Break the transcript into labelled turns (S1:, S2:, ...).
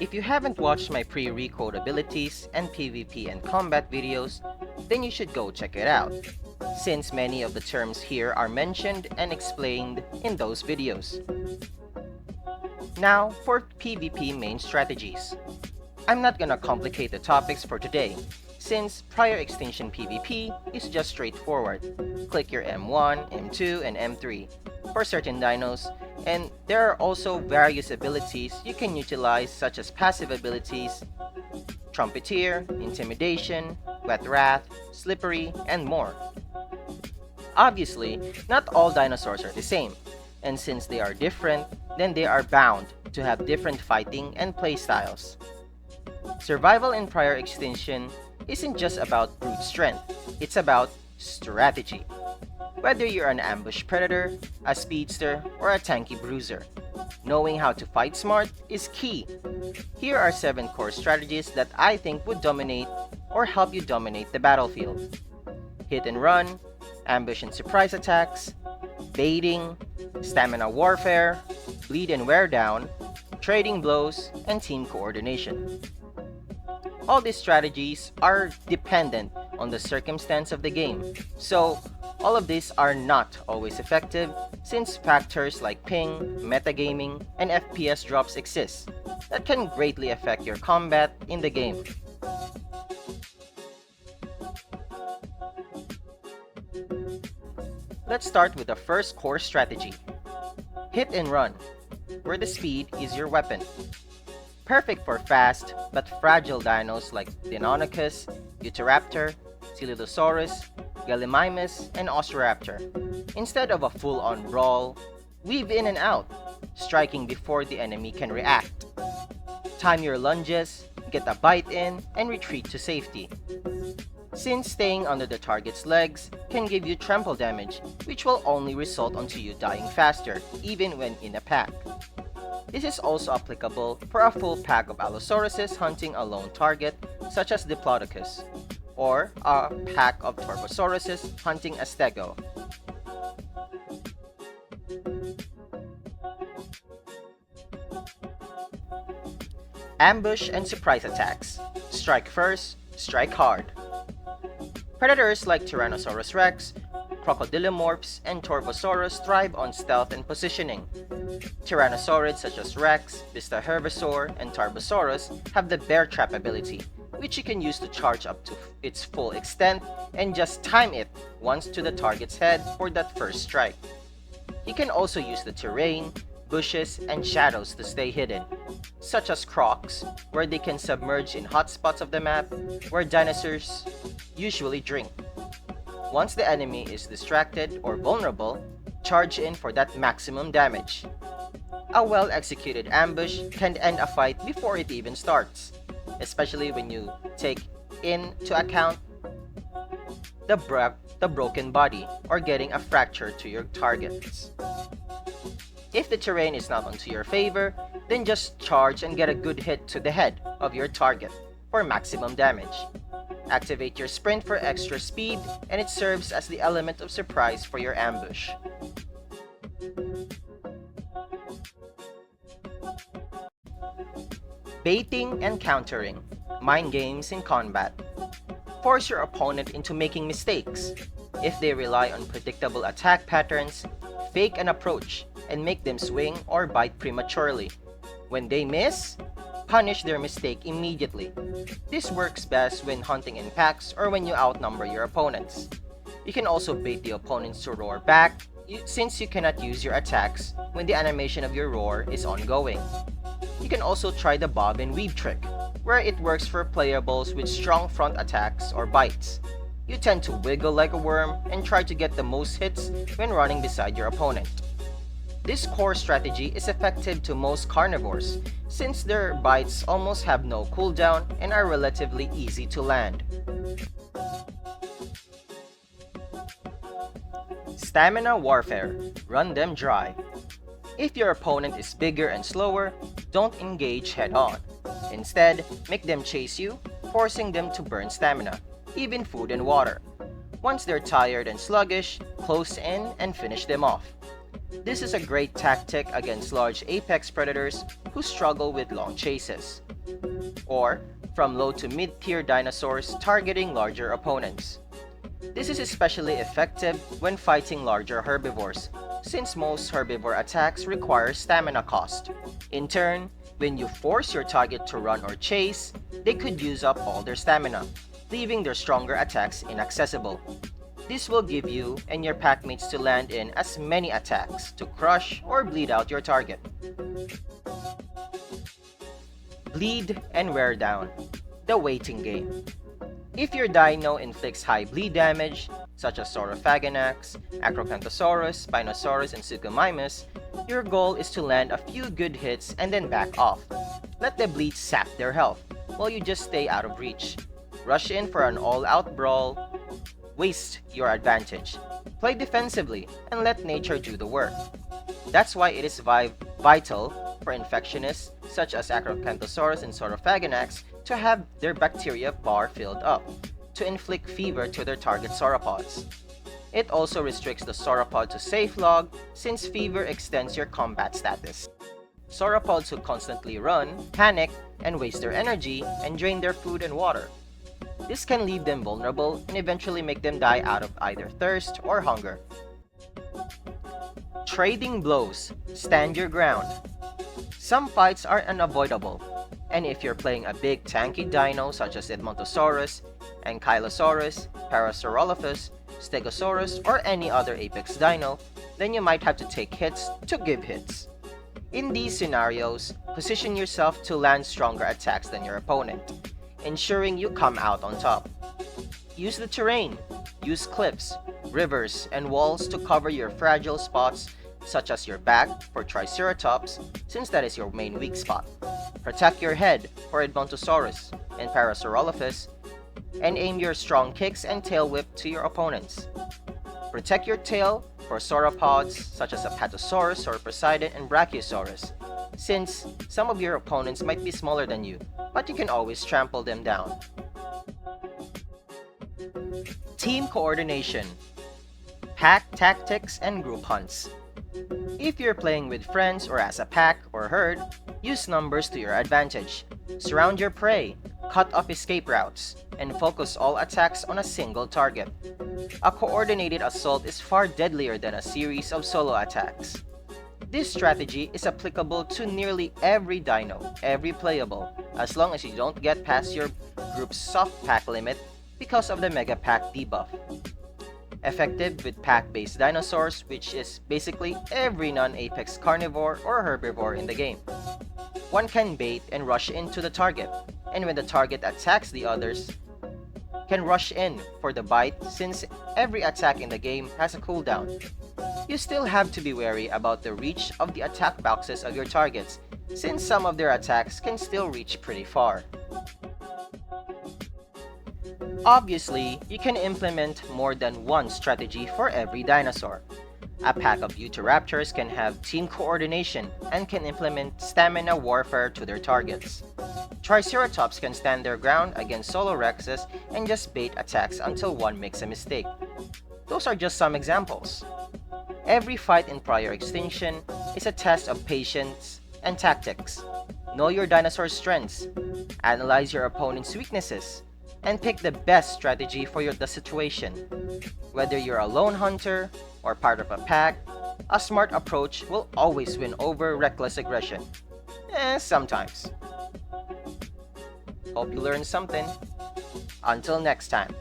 S1: If you haven't watched my pre-recode abilities and PvP and combat videos, then you should go check it out, since many of the terms here are mentioned and explained in those videos. Now for PvP main strategies. I'm not gonna complicate the topics for today, since prior Extinction PvP is just straightforward. Click your M1, M2, and M3 for certain dinos, and there are also various abilities you can utilize such as passive abilities, Trumpeteer, Intimidation, Wet Wrath, Slippery, and more. Obviously, not all dinosaurs are the same, and since they are different, then they are bound to have different fighting and playstyles. Survival in prior Extinction isn't just about brute strength, it's about strategy. Whether you're an ambush predator, a speedster, or a tanky bruiser, knowing how to fight smart is key. Here are 7 core strategies that I think would dominate or help you dominate the battlefield. Hit and run, ambush and surprise attacks, baiting, stamina warfare, bleed and wear down, trading blows, and team coordination. All these strategies are dependent on the circumstance of the game, so all of these are not always effective since factors like ping, metagaming, and FPS drops exist that can greatly affect your combat in the game. Let's start with the first core strategy. Hit and run, where the speed is your weapon. Perfect for fast but fragile dinos like Deinonychus, Utahraptor, Coelosaurus, Gallimimus, and Osoraptor. Instead of a full-on brawl, weave in and out, striking before the enemy can react. Time your lunges, get a bite in, and retreat to safety. Since staying under the target's legs can give you trample damage, which will only result onto you dying faster, even when in a pack. This is also applicable for a full pack of Allosauruses hunting a lone target, such as Diplodocus, or a pack of Turbosauruses hunting a Stego. Ambush and surprise attacks. Strike first, strike hard. Predators like Tyrannosaurus Rex, Crocodilomorphs, and Torvosaurus thrive on stealth and positioning. Tyrannosaurids such as Rex, Herbivore, and Tarbosaurus have the bear trap ability, which you can use to charge up to its full extent and just time it once to the target's head for that first strike. You can also use the terrain, bushes, and shadows to stay hidden, such as crocs, where they can submerge in hot spots of the map where dinosaurs usually drink. Once the enemy is distracted or vulnerable, charge in for that maximum damage. A well-executed ambush can end a fight before it even starts, especially when you take into account the broken body or getting a fracture to your targets. If the terrain is not onto your favor, then just charge and get a good hit to the head of your target for maximum damage. Activate your sprint for extra speed, and it serves as the element of surprise for your ambush. Baiting and countering. Mind games in combat. Force your opponent into making mistakes. If they rely on predictable attack patterns, fake an approach and make them swing or bite prematurely. When they miss, punish their mistake immediately. This works best when hunting in packs or when you outnumber your opponents. You can also bait the opponents to roar back since you cannot use your attacks when the animation of your roar is ongoing. You can also try the bob and weave trick, where it works for playables with strong front attacks or bites. You tend to wiggle like a worm and try to get the most hits when running beside your opponent. This core strategy is effective to most carnivores, since their bites almost have no cooldown and are relatively easy to land. Stamina warfare. Run them dry. If your opponent is bigger and slower, don't engage head-on. Instead, make them chase you, forcing them to burn stamina, even food and water. Once they're tired and sluggish, close in and finish them off. This is a great tactic against large apex predators who struggle with long chases, or from low to mid-tier dinosaurs targeting larger opponents. This is especially effective when fighting larger herbivores, since most herbivore attacks require stamina cost. In turn, when you force your target to run or chase, they could use up all their stamina, leaving their stronger attacks inaccessible. This will give you and your packmates to land in as many attacks to crush or bleed out your target. Bleed and wear down. The waiting game. If your dino inflicts high bleed damage, such as Saurophaganax, Acrocanthosaurus, Spinosaurus, and Suchomimus, your goal is to land a few good hits and then back off. Let the bleed sap their health, while you just stay out of reach. Rush in for an all-out brawl, waste your advantage. Play defensively, and let nature do the work. That's why it is vital for infectionists such as Acrocanthosaurus and Saurophaganax to have their bacteria bar filled up, to inflict fever to their target sauropods. It also restricts the sauropod to safe log since fever extends your combat status. Sauropods who constantly run, panic, and waste their energy and drain their food and water. This can leave them vulnerable and eventually make them die out of either thirst or hunger. Trading blows. Stand your ground. Some fights are unavoidable, and if you're playing a big tanky dino such as Edmontosaurus, Ankylosaurus, Parasaurolophus, Stegosaurus, or any other apex dino, then you might have to take hits to give hits. In these scenarios, position yourself to land stronger attacks than your opponent, ensuring you come out on top. Use the terrain. Use cliffs, rivers, and walls to cover your fragile spots such as your back for Triceratops, since that is your main weak spot. Protect your head for Edmontosaurus and Parasaurolophus, and aim your strong kicks and tail whip to your opponents. Protect your tail for sauropods such as Apatosaurus or Poseidon and Brachiosaurus, since some of your opponents might be smaller than you, but you can always trample them down. Team coordination, pack tactics, and group hunts. If you're playing with friends or as a pack or herd, use numbers to your advantage. Surround your prey, cut off escape routes, and focus all attacks on a single target. A coordinated assault is far deadlier than a series of solo attacks. This strategy is applicable to nearly every dino, every playable, as long as you don't get past your group's soft pack limit because of the Mega Pack debuff. Effective with pack-based dinosaurs, which is basically every non-apex carnivore or herbivore in the game. One can bait and rush into the target, and when the target attacks the others, can rush in for the bite since every attack in the game has a cooldown. You still have to be wary about the reach of the attack boxes of your targets, since some of their attacks can still reach pretty far. Obviously, you can implement more than one strategy for every dinosaur. A pack of Utahraptors can have team coordination and can implement stamina warfare to their targets. Triceratops can stand their ground against Solo Rexes and just bait attacks until one makes a mistake. Those are just some examples. Every fight in prior Extinction is a test of patience and tactics. Know your dinosaur's strengths, analyze your opponent's weaknesses, and pick the best strategy for the situation. Whether you're a lone hunter or part of a pack, a smart approach will always win over reckless aggression. Sometimes. Hope you learned something. Until next time.